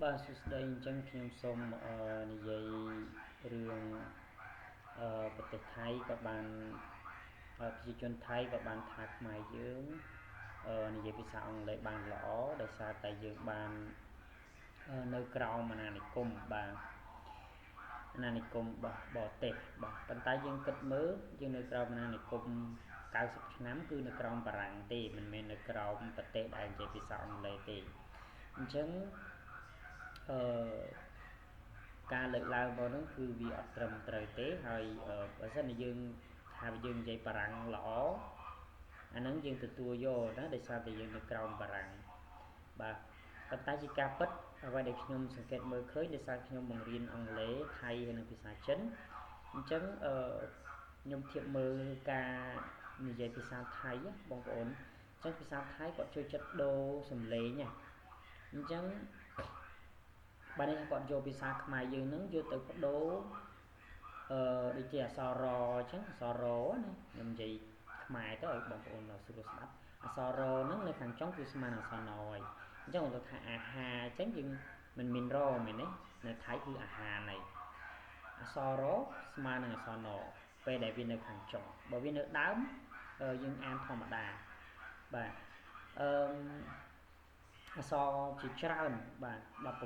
បាទសួស្តីអញ្ចឹងខ្ញុំសូមនិយាយរឿងប្រទេសថៃក៏បានប្រជាជនថៃក៏បានថាខ្មែរយើងនិយាយភាសាអង់គ្លេសបានល្អដោយសារតែយើងបាននៅក្រោមអាណានិគមបាទអាណានិគមរបស់បរទេសបាទប៉ុន្តែយើងគិតមើលយើងនៅក្រោមអាណានិគម90ឆ្នាំគឺនៅក្រោមបារាំងទេមិនមែននៅក្រោមប្រទេសដែលនិយាយភាសាអង់គ្លេសទេអញ្ចឹងការលើកឡើងរបស់នោះគឺវាអត់ត្រឹមត្រូវទេហើយបើសិនជាយើងថាយើងនិយាយបារាំងល្អអាហ្នឹងយើងទទួលយកណាដោយសារតែយើងនៅក្រោមបារាំងបាទប៉ុន្តែជាការពិតអ្វីដែលខ្ញុំសង្កេតមើលឃើញដោយសារខ្ញុំបង្រៀនអង់គ្លេសថៃហើយនិងភាសាចិនអញ្ចឹងខ្ញុំធៀបមើលការនិយាយភាសាថៃបងប្អូនអញ្ចឹងភាសាថៃគាត់ចូលចិត្តដូរសំឡេងអញ្ចឹងបាទនេះគាត់យកភាសាខ្មែរយើងនឹងយកទៅបដូរដូចជាអក្សររអញ្ចឹងអក្សររណាខ្ញុំនិយាយខ្មែរទៅឲ្យបងប្អូនស្រួលស្ដាប់អក្សររហ្នឹងនៅខាងចុងគឺស្មើនឹងអក្សរណហើយអញ្ចឹងគាត់ថាអាហារអញ្ចឹងយើងមិនមានរមែនទេនៅថៃគឺអាហារnàyអក្សររស្មើនឹងអក្សរណពេលដែលវានៅខាងចុងបើវានៅដើមយើងអានធម្មតាបាទអក្សរជាច្រើនបាទ16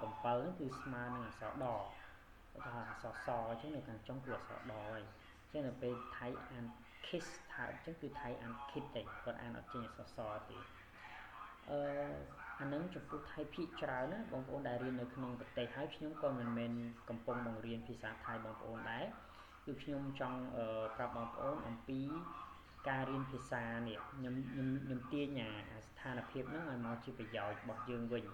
17គឺស្មើនឹងអក្សរដគាត់ថាអក្សរសអញ្ចឹងនៅខាងចុងគឺអក្សរដហើយអញ្ចឹងនៅពេលថៃអាន kiss ថាអញ្ចឹងគឺថៃអាន kid ទេគាត់អានអត់ចេញអក្សរសទេអានឹងចំពោះថៃភាគច្រើនណាបងប្អូនដែលរៀននៅក្នុងប្រទេសហើយខ្ញុំក៏មិនមែនកំពុងបង្រៀនភាសាថៃបងប្អូនដែរគឺខ្ញុំចង់ប្រាប់បងប្អូនអំពីការរៀនភាសានេះខ្ញុំទាញស្ថានភាពហ្នឹងឲ្យមកជាប្រយោជន៍របស់យើងវិញ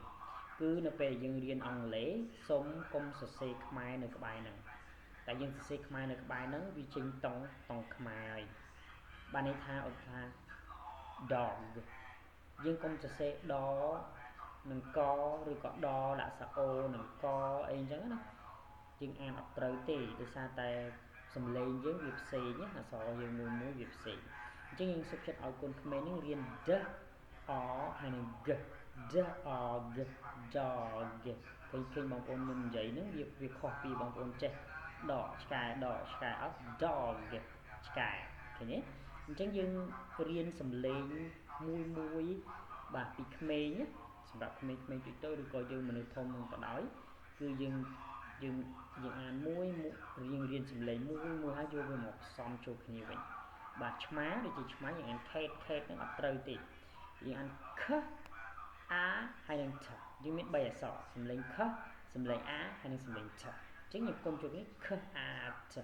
គឺនៅពេលយើងរៀនអង់គ្លេសសូមកុំសរសេរខ្មែរនៅក្បែរហ្នឹងតែយើងសរសេរខ្មែរនៅក្បែរហ្នឹងវាចេញតង់ខ្មែរហើយបានន័យថាឧទាហរណ៍ dog យើងកុំសរសេរដនឹងកឬក៏ដដាក់សាអូនឹងកអីអញ្ចឹងណាយើងអានអត់ត្រូវទេដោយសារតែសំឡេងយើងវាផ្សេងណាអក្សរយើងមួយវាផ្សេងអញ្ចឹងយើងសុខចិត្តឲ្យកូនក្មេងនឹងរៀន d អហើយនឹង g d អ g dog ឃើញបងប្អូនខ្ញុំនិយាយហ្នឹងវាខុសពីបងប្អូនចេះដកឆ្កែអត់ dog ឆ្កែឃើញទេអញ្ចឹងយើងរៀនសំឡេងមួយបាទពីក្មេងសម្រាប់ក្មេងៗតូចៗឬក៏យើងមនុស្សធំនឹងក៏ដោយគឺយើងអានមួយយើងរៀនសំឡេងមួយហើយយកវាមកផ្សំចូលគ្នាវិញបាទឆ្មាដូចជាឆ្មាយើងអាន cat ហ្នឹងអត់ត្រូវទេយើងអាន k a ហើយនឹង t យើងមាន3អក្សរសំឡេង k សំឡេង a ហើយនឹងសំឡេង t អញ្ចឹងយើងគុំចូលគ្នា k a t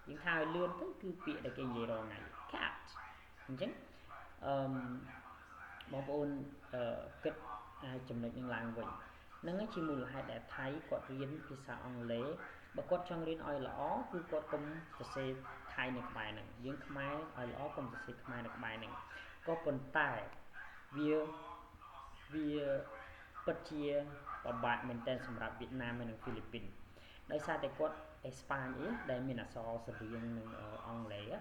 យើងថាឲ្យលឿនទៅគឺពាក្យដែលគេនិយាយរាល់ថ្ងៃ cat អញ្ចឹងបងប្អូនគិតចំណុចនឹងឡើងវិញហ្នឹងជាមូលហេតុដែលថៃគាត់រៀនភាសាអង់គ្លេសបើគាត់ចង់រៀនឲ្យល្អគឺគាត់កុំសរសេរថៃនៅក្បែរហ្នឹងយើងខ្មែរឲ្យល្អកុំសរសេរខ្មែរនៅក្បែរហ្នឹងក៏ប៉ុន្តែវាពិតជាពិបាកមែនទែនសម្រាប់វៀតណាមហើយនិងហ្វីលីពីនដោយសារតែគាត់អេស្ប៉ាញដែលមានអក្សរស្រដៀងនឹងអង់គ្លេស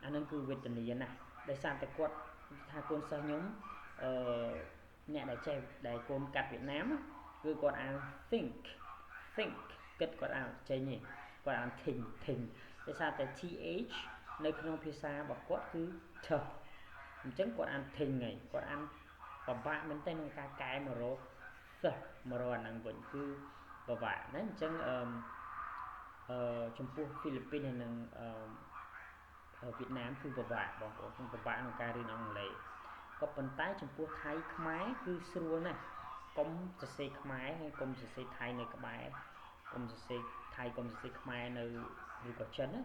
អាហ្នឹងគឺវេទនាណាស់ដោយសារតែគាត់ថាកូនសិស្សខ្ញុំអ្នកដែលចេះដែលកូនកាត់វៀតណាមគឺគាត់អាន think គិតគាត់អានចេញទេគាត់អាន think ដោយសារតែ th នៅក្នុងភាសារបស់គាត់គឺ th អញ្ចឹងគាត់អាន think ហើយគាត់អានពិបាកមែនតើក្នុងការកែមករកអាហ្នឹងវិញគឺពិបាកណាអញ្ចឹងចំពោះហ្វីលីពីនហើយនិងវៀតណាមគឺពិបាកបងប្អូនពិបាកក្នុងការរៀនអង់គ្លេសក៏ប៉ុន្តែចំពោះថៃខ្មែរគឺស្រួលណាស់កុំសរសេរខ្មែរហើយកុំសរសេរថៃនៅក្បែរកុំសរសេរថៃកុំសរសេរខ្មែរនៅឬក៏ចិនណា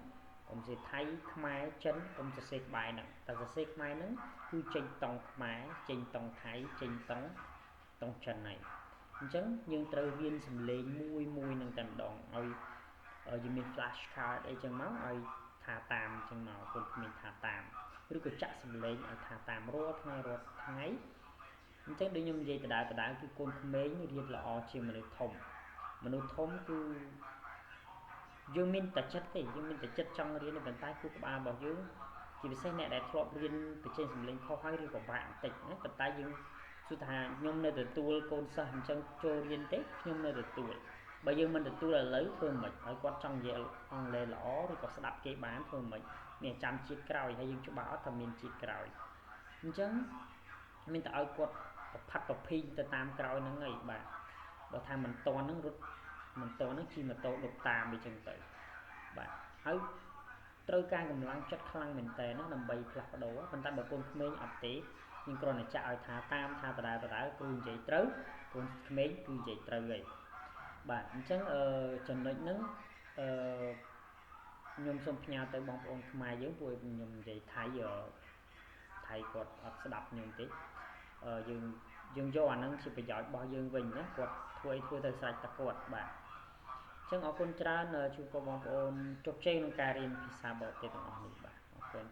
កុំសរសេរថៃខ្មែរចិនកុំសរសេរក្បែរហ្នឹងតែសរសេរខ្មែរហ្នឹងគឺចេញតង់ខ្មែរចេញតង់ថៃចេញតង់ចិនហើយអញ្ចឹងយើងត្រូវរៀនសំឡេងមួយនឹងតែម្ដងឲ្យយើងមាន flash card អីចឹងមកឲ្យថាតាមចឹងមកកូនក្មេងថាតាមឬក៏ចាក់សំឡេងឲ្យថាតាមរាល់ថ្ងៃអញ្ចឹងដូចខ្ញុំនិយាយដដែលគឺកូនក្មេងរៀនល្អជាងមនុស្សធំគឺយើងមានតែចិត្តទេយើងមានតែចិត្តចង់រៀនប៉ុន្តែគូក្បាលរបស់យើងជាពិសេសអ្នកដែលធ្លាប់រៀនបញ្ចេញសំឡេងខុសហើយឬក៏បាក់បន្តិចណាប៉ុន្តែយើង សុថាខ្ញុំនៅទទួលកូនសិស្សអញ្ចឹងចូលរៀនទេខ្ញុំនៅទទួលបើយើងមិនទទួលឥឡូវធ្វើមិនហើយគាត់ចង់និយាយអង់គ្លេសល្អឬក៏ស្ដាប់គេបានធ្វើមិនមានចាំជាតិក្រោយហើយយើងច្បាស់អត់ថាមានជាតិក្រោយអញ្ចឹងមានតែឲ្យគាត់ប្រផាត់ប្រភីងទៅតាមក្រោយហ្នឹងឯងបាទបើថាមិនតន់ហ្នឹងរត់មិនតន់ហ្នឹងជិះម៉ូតូដប់តាមអីចឹងទៅបាទហើយត្រូវការកម្លាំងចិត្តខ្លាំងមែនតើណាដើម្បីផ្លាស់ប្ដូរប៉ុន្តែបើកូនក្មេងអត់ទេយើងគ្រាន់តែចាក់ឲ្យថាតាមថាដដែលគ្រូនិយាយត្រូវកូនក្មេងគឺនិយាយត្រូវហើយបាទអញ្ចឹងចំណុចហ្នឹងខ្ញុំសូមផ្ញើទៅបងប្អូនខ្មែរយើងព្រោះខ្ញុំនិយាយថៃគាត់អត់ស្ដាប់ខ្ញុំទេយើងយកអាហ្នឹងជាប្រយោជន៍របស់យើងវិញណាគាត់ធ្វើទៅស្រេចតែគាត់បាទអញ្ចឹងអរគុណច្រើនជួបបងប្អូនជោគជ័យក្នុងការរៀនភាសាបរទេសទាំងអស់នេះបាទអរគុណ